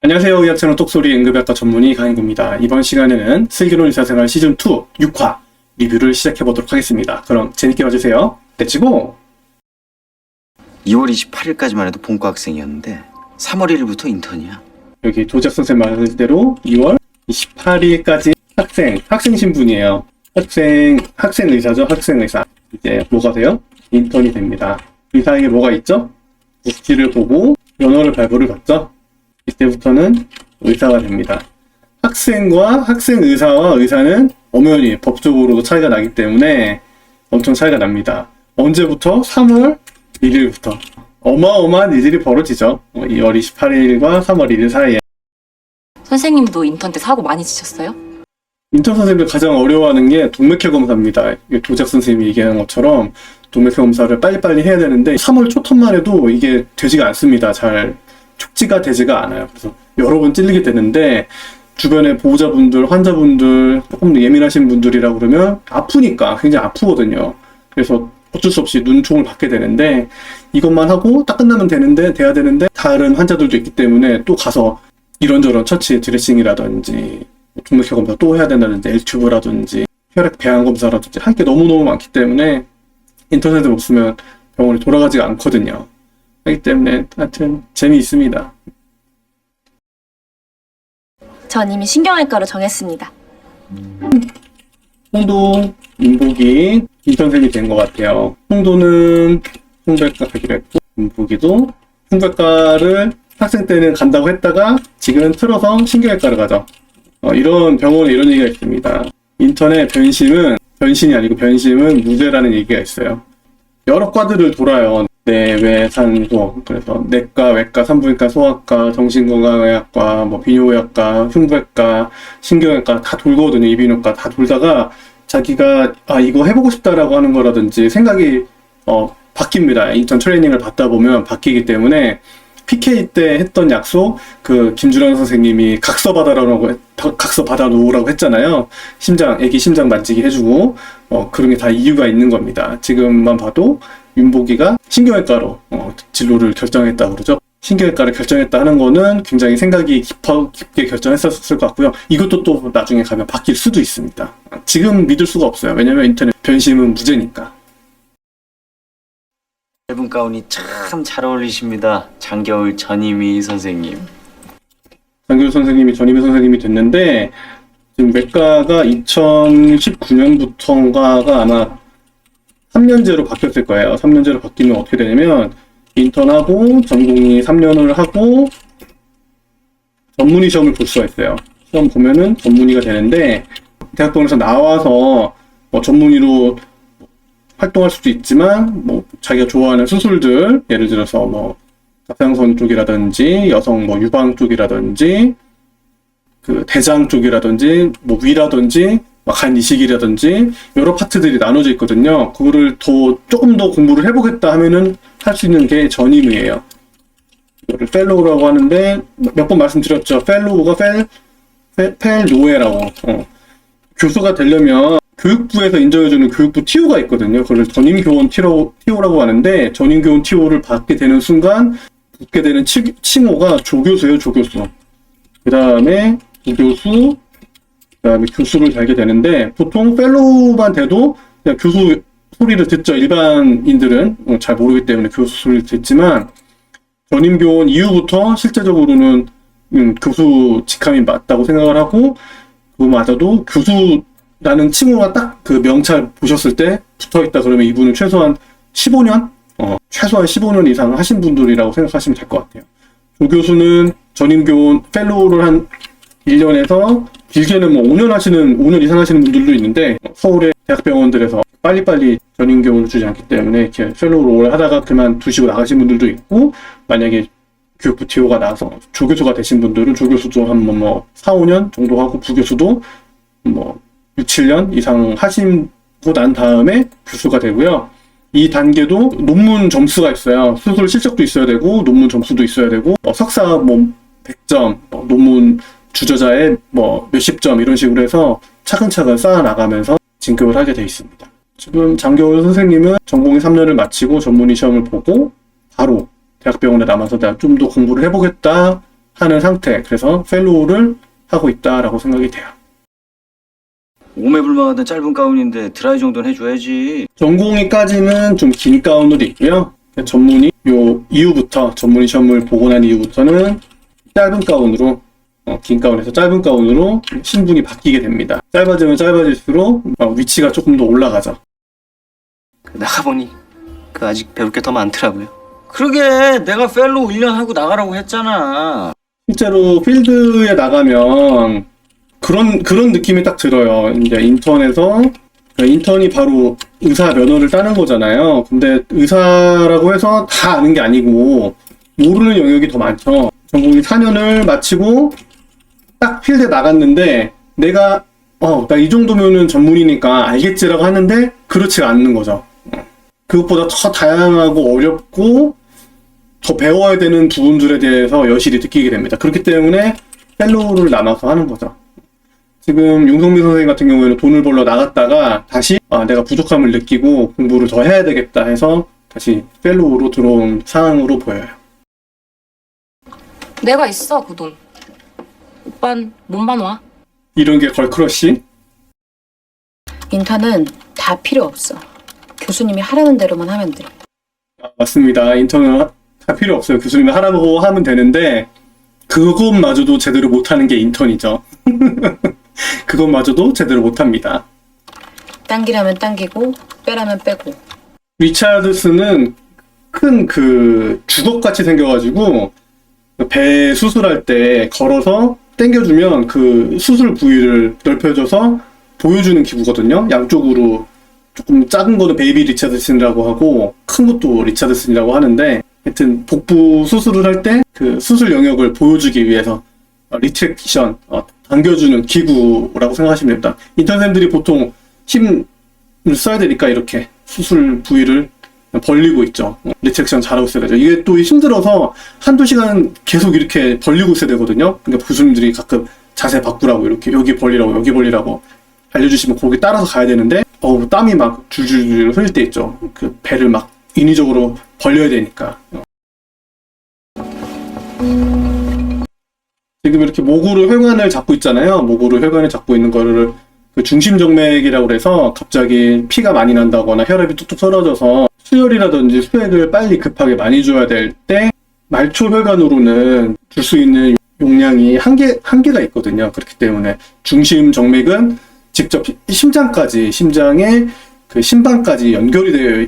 안녕하세요. 의학 채널 똑소리 응급의학과 전문의 강인구입니다. 이번 시간에는 슬기로운 의사생활 시즌2 6화 리뷰를 시작해보도록 하겠습니다. 그럼 재밌게 봐주세요. 렛츠고! 2월 28일까지만 해도 본과 학생이었는데 3월 1일부터 인턴이야. 여기 조작 선생님 말씀대로 2월 28일까지 학생 신분이에요. 학생 의사죠. 학생 의사. 이제 뭐가 돼요? 인턴이 됩니다. 의사에게 뭐가 있죠? 복지를 보고 면허를 발부를 받죠. 이때부터는 의사가 됩니다. 학생과 학생 의사와 의사는 엄연히 법적으로도 차이가 나기 때문에 엄청 차이가 납니다. 언제부터? 3월 1일부터. 어마어마한 일들이 벌어지죠. 2월 28일과 3월 1일 사이에. 선생님도 인턴 때 사고 많이 치셨어요? 인턴 선생님들 가장 어려워하는 게 동맥혈 검사입니다. 조작 선생님이 얘기하는 것처럼 동맥혈 검사를 빨리빨리 해야 되는데 3월 초턴만 해도 이게 되지가 않습니다. 잘 촉지가 되지가 않아요. 그래서 여러 번 찔리게 되는데 주변에 보호자분들, 환자분들, 조금 예민하신 분들이라 그러면 아프니까 굉장히 아프거든요. 그래서 어쩔 수 없이 눈총을 받게 되는데 이것만 하고 딱 끝나면 돼야 되는데 다른 환자들도 있기 때문에 또 가서 이런저런 처치 드레싱이라든지 동맥혈 검사 또 해야 된다든지 L튜브라든지 혈액 배양 검사라든지 할 게 너무너무 많기 때문에 인터넷에 없으면 병원에 돌아가지가 않거든요. 그렇기 때문에 하여튼 재미있습니다. 전 이미 신경외과로 정했습니다. 홍도, 인복이 인턴생이 된 것 같아요. 홍도는 흉부외과 가기로 했고 인복이도 흉부외과를 학생 때는 간다고 했다가 지금은 틀어서 신경외과를 가죠. 이런 병원에 이런 얘기가 있습니다. 인턴의 변신이 아니고 변심은 무죄라는 얘기가 있어요. 여러 과들을 돌아요. 내외 산소, 그래서 내과, 외과, 산부인과, 소아과, 정신건강의학과, 비뇨의학과, 흉부외과, 신경외과 다 돌거든요. 이비인후과 다 돌다가 자기가 이거 해보고 싶다라고 하는 거라든지 생각이 바뀝니다. 인턴 트레이닝을 받다 보면 바뀌기 때문에 PK 때 했던 약속, 김주란 선생님이 각서 받아 놓으라고 했잖아요. 애기 심장 만지기 해주고, 그런 게 다 이유가 있는 겁니다. 지금만 봐도 윤복이가 신경외과로 진로를 결정했다 그러죠. 신경외과를 결정했다 하는 거는 굉장히 생각이 깊게 결정했었을 것 같고요. 이것도 또 나중에 가면 바뀔 수도 있습니다. 지금 믿을 수가 없어요. 왜냐면 인터넷 변심은 무죄니까. 짧은 가운이 참 잘 어울리십니다. 장겨울 전임희 선생님. 장교수 선생님이 전임희 선생님이 됐는데 지금 외과가 2019년부터인가가 아마 3년제로 바뀌었을 거예요. 3년제로 바뀌면 어떻게 되냐면 인턴하고 전공의 3년을 하고 전문의 시험을 볼 수가 있어요. 시험 보면은 전문의가 되는데 대학병원에서 나와서 전문의로 활동할 수도 있지만 자기가 좋아하는 수술들, 예를 들어서 갑상선 쪽이라든지 여성 유방 쪽이라든지 대장 쪽이라든지 위라든지 간 이식이라든지 여러 파트들이 나눠져 있거든요. 그거를 조금 더 공부를 해보겠다 하면은 할 수 있는 게 전임의예요. 이거를 펠로우라고 하는데 몇 번 말씀드렸죠. 펠로우가 펠로에라고. 교수가 되려면 교육부에서 인정해주는 교육부 TO가 있거든요. 그걸 전임교원 TO라고 하는데 전임교원 TO를 받게 되는 순간 붙게 되는 칭호가 조교수예요. 조교수. 그 다음에 부교수, 그 다음에 교수를 달게 되는데 보통 펠로우만 돼도 그냥 교수 소리를 듣죠. 일반인들은 잘 모르기 때문에 교수 소리를 듣지만 전임교원 이후부터 실제적으로는 교수 직함이 맞다고 생각을 하고 그거마저도 교수라는 칭호가 딱 명찰 보셨을 때 붙어있다 그러면 이분은 최소한 15년? 최소한 15년 이상 하신 분들이라고 생각하시면 될 것 같아요. 조교수는 전임교원 펠로우를 한 1년에서 길게는 5년 이상 하시는 분들도 있는데 서울의 대학병원들에서 빨리빨리 전임교원을 주지 않기 때문에 이렇게 펠로우를 오래 하다가 그만두시고 나가신 분들도 있고 만약에 교육부 TO가 나와서 조교수가 되신 분들은 조교수도 한 4, 5년 정도 하고 부교수도 6, 7년 이상 하시고 난 다음에 교수가 되고요. 이 단계도 논문 점수가 있어요. 수술 실적도 있어야 되고 논문 점수도 있어야 되고 석사 100점, 논문 주저자의 몇십 점 이런 식으로 해서 차근차근 쌓아나가면서 진급을 하게 돼 있습니다. 지금 장겨울 선생님은 전공의 3년을 마치고 전문의 시험을 보고 바로 대학병원에 남아서 내가 좀 더 공부를 해보겠다 하는 상태. 그래서 펠로우를 하고 있다라고 생각이 돼요. 오매불망하던 짧은 가운인데 드라이 정도는 해줘야지. 전공의까지는 좀 긴 가운으로 있고요. 전문의 요 이후부터 전문의 시험을 보고 난 이후부터는 짧은 가운으로 긴 가운에서 짧은 가운으로 신분이 바뀌게 됩니다. 짧아지면 짧아질수록 위치가 조금 더 올라가죠. 나가보니 아직 배울 게 더 많더라고요. 그러게 내가 펠로우 1년 하고 나가라고 했잖아. 실제로 필드에 나가면 그런 느낌이 딱 들어요. 이제 인턴이 바로 의사 면허를 따는 거잖아요. 근데 의사라고 해서 다 아는 게 아니고 모르는 영역이 더 많죠. 전공의 4년을 마치고 딱 필드에 나갔는데 내가 나 이 정도면은 전문이니까 알겠지라고 하는데 그렇지 않는 거죠. 그것보다 더 다양하고 어렵고 더 배워야 되는 부분들에 대해서 여실히 느끼게 됩니다. 그렇기 때문에 펠로우를 나눠서 하는 거죠. 지금 용성민 선생님 같은 경우에는 돈을 벌러 나갔다가 다시 내가 부족함을 느끼고 공부를 더 해야 되겠다 해서 다시 펠로우로 들어온 상황으로 보여요. 내가 있어, 그 돈. 오빤 몸만 와. 이런 게 걸크러쉬? 인턴은 다 필요 없어. 교수님이 하라는 대로만 하면 돼. 맞습니다. 인턴은 다 필요 없어요. 교수님이 하라고 하면 되는데 그것마저도 제대로 못하는 게 인턴이죠. 그것마저도 제대로 못합니다. 당기라면 당기고 빼라면 빼고. 리차드스는 큰 주걱같이 생겨가지고 배 수술할 때 걸어서 당겨주면 그 수술 부위를 넓혀줘서 보여주는 기구거든요. 양쪽으로 조금 작은 거는 베이비 리차드슨이라고 하고 큰 것도 리차드슨이라고 하는데 하여튼 복부 수술을 할 때 그 수술 영역을 보여주기 위해서 리트랙션 당겨주는 기구라고 생각하시면 됩니다. 인턴생들이 보통 힘을 써야 되니까 이렇게 수술 부위를 벌리고 있죠. 리트랙션 잘하고 있어야 되죠. 이게 또 힘들어서 한두 시간 계속 이렇게 벌리고 있어야 되거든요. 그러니까 교수님들이 가끔 자세 바꾸라고 이렇게 여기 벌리라고 알려주시면 거기 따라서 가야 되는데 땀이 막 줄줄줄 흐를 때 있죠. 그 배를 막 인위적으로 벌려야 되니까. 지금 이렇게 목으로 혈관을 잡고 있잖아요. 목으로 혈관을 잡고 있는 거를 그 중심정맥이라고 해서 갑자기 피가 많이 난다거나 혈압이 뚝뚝 떨어져서 수혈이라든지 수액을 빨리 급하게 많이 줘야 될 때 말초 혈관으로는 줄 수 있는 용량이 한계가 있거든요. 그렇기 때문에 중심정맥은 직접 심장의 그 심방까지 연결이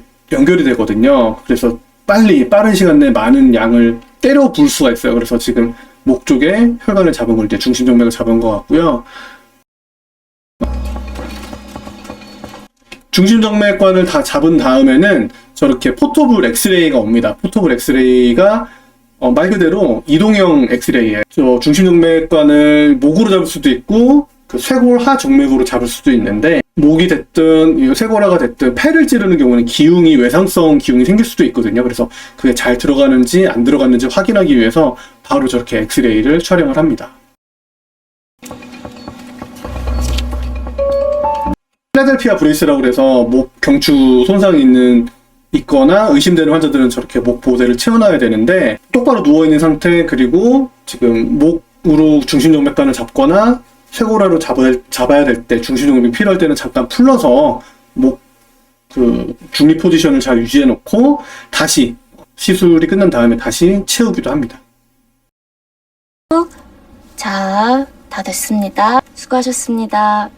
되거든요. 그래서 빠른 시간 내에 많은 양을 때려 부을 수가 있어요. 그래서 지금 목 쪽에 혈관을 잡은 걸 이제 중심정맥을 잡은 것 같고요. 중심정맥관을 다 잡은 다음에는 저렇게 포터블 엑스레이가 옵니다. 포터블 엑스레이가 말 그대로 이동형 엑스레이예요. 저 중심정맥관을 목으로 잡을 수도 있고 그 쇄골하 정맥으로 잡을 수도 있는데 목이 됐든 쇄골하가 됐든 폐를 찌르는 경우는 외상성 기흉이 생길 수도 있거든요. 그래서 그게 잘 들어가는지 안 들어갔는지 확인하기 위해서 바로 저렇게 엑스레이를 촬영을 합니다. 필라델피아 브레이스라고 해서 목 경추 손상이 있거나 의심되는 환자들은 저렇게 목 보호대를 채워놔야 되는데 똑바로 누워있는 상태 그리고 지금 목으로 중심정맥관을 잡거나 쇄골하로 잡아야 될 때 중심정맥이 필요할 때는 잠깐 풀러서 목 중립 포지션을 잘 유지해 놓고 다시 시술이 끝난 다음에 다시 채우기도 합니다. 자, 다 됐습니다. 수고하셨습니다.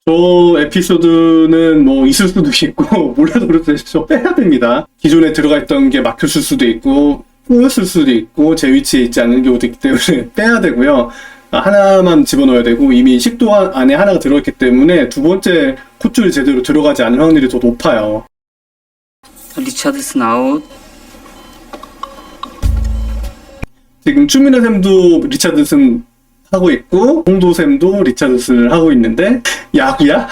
저 에피소드는 뭐 있을 수도 있고 몰라도 그래서 빼야 됩니다. 기존에 들어가 있던 게 막혔을 수도 있고 꼬였을 수도 있고 제 위치에 있지 않는 경우도 있기 때문에 빼야 되고요. 하나만 집어넣어야 되고 이미 식도 안에 하나가 들어있기 때문에 두 번째 콧줄이 제대로 들어가지 않을 확률이 더 높아요. 리차드슨 아웃. 지금 추미애 쌤도 리차드슨 하고 있고 홍도 쌤도 리차드슨을 하고 있는데 야구야?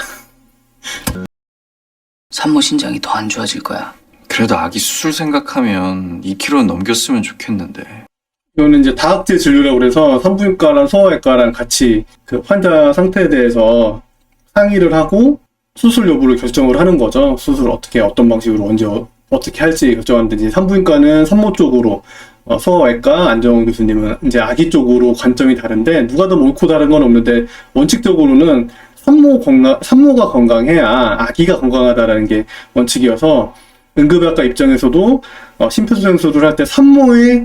산모 신장이 더 안 좋아질 거야. 그래도 아기 수술 생각하면 2kg는 넘겼으면 좋겠는데. 이거는 이제 다학제 진료라고 그래서 산부인과랑 소아외과랑 같이 그 환자 상태에 대해서 상의를 하고 수술 여부를 결정을 하는 거죠. 수술을 어떤 방식으로 언제 어떻게 할지 결정하는데, 이제 산부인과는 산모 쪽으로, 소아외과 안정원 교수님은 이제 아기 쪽으로 관점이 다른데, 누가 더 옳고 다른 건 없는데, 원칙적으로는 산모가 건강해야 아기가 건강하다라는 게 원칙이어서, 응급의학과 입장에서도 심폐소생술을 할 때 산모의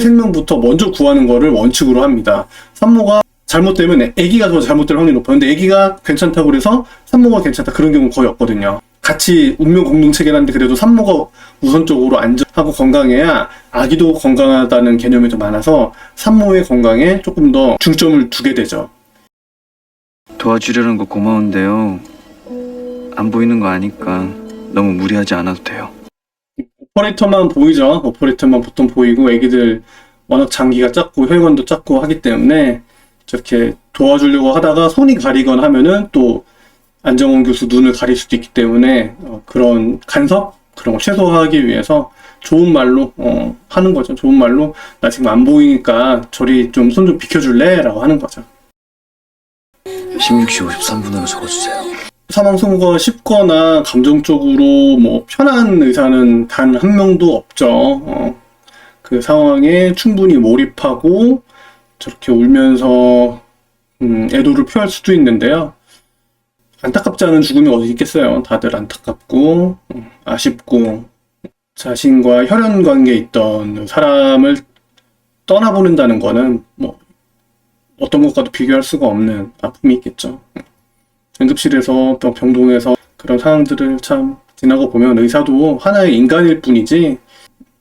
생명부터 먼저 구하는 거를 원칙으로 합니다. 산모가 잘못되면 아기가 더 잘못될 확률이 높아요. 근데 아기가 괜찮다고 그래서 산모가 괜찮다, 그런 경우는 거의 없거든요. 같이 운명 공동체계라는데 그래도 산모가 우선적으로 안전하고 건강해야 아기도 건강하다는 개념이 더 많아서 산모의 건강에 조금 더 중점을 두게 되죠. 도와주려는 거 고마운데요. 안 보이는 거 아니까 너무 무리하지 않아도 돼요. 오퍼레이터만 보이죠. 오퍼레이터만 보통 보이고, 애기들 워낙 장기가 작고 혈관도 작고 하기 때문에 저렇게 도와주려고 하다가 손이 가리거나 하면은 또 안정원 교수 눈을 가릴 수도 있기 때문에 그런 간섭, 그런 걸 최소화하기 위해서 좋은 말로 하는 거죠. 좋은 말로, 나 지금 안 보이니까 저리 좀 손 좀 비켜줄래? 라고 하는 거죠. 16시 53분으로 적어주세요. 사망 선고가 쉽거나 감정적으로 뭐 편한 의사는 단 한 명도 없죠. 그 상황에 충분히 몰입하고 저렇게 울면서 애도를 표할 수도 있는데요. 안타깝지 않은 죽음이 어디 있겠어요. 다들 안타깝고 아쉽고, 자신과 혈연 관계에 있던 사람을 떠나보낸다는 거는 뭐 어떤 것과도 비교할 수가 없는 아픔이 있겠죠. 응급실에서 병동에서 그런 상황들을 참 지나고 보면 의사도 하나의 인간일 뿐이지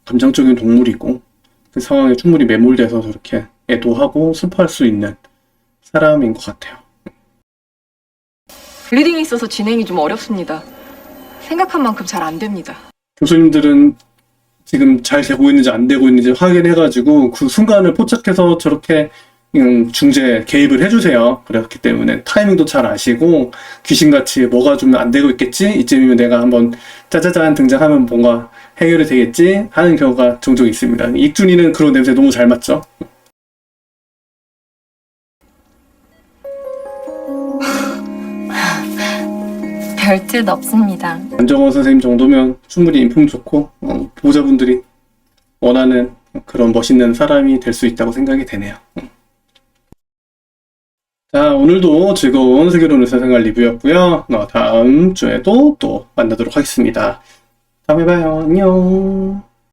감정적인 동물이고, 그 상황에 충분히 매몰돼서 저렇게 애도하고 슬퍼할 수 있는 사람인 것 같아요. 리딩이 있어서 진행이 좀 어렵습니다. 생각한 만큼 잘 안 됩니다. 교수님들은 지금 잘 되고 있는지 안 되고 있는지 확인해가지고 그 순간을 포착해서 저렇게 중재 개입을 해주세요. 그렇기 때문에 타이밍도 잘 아시고, 귀신같이 뭐가 좀 안 되고 있겠지? 이쯤이면 내가 한번 짜자잔 등장하면 뭔가 해결이 되겠지? 하는 경우가 종종 있습니다. 익준이는 그런 냄새 너무 잘 맡죠. 별 뜻 없습니다. 안정원 선생님 정도면 충분히 인품 좋고 보호자분들이 원하는 그런 멋있는 사람이 될 수 있다고 생각이 되네요. 자, 오늘도 즐거운 슬기로운 의사생활 리뷰였고요. 다음 주에도 또 만나도록 하겠습니다. 다음에 봐요. 안녕.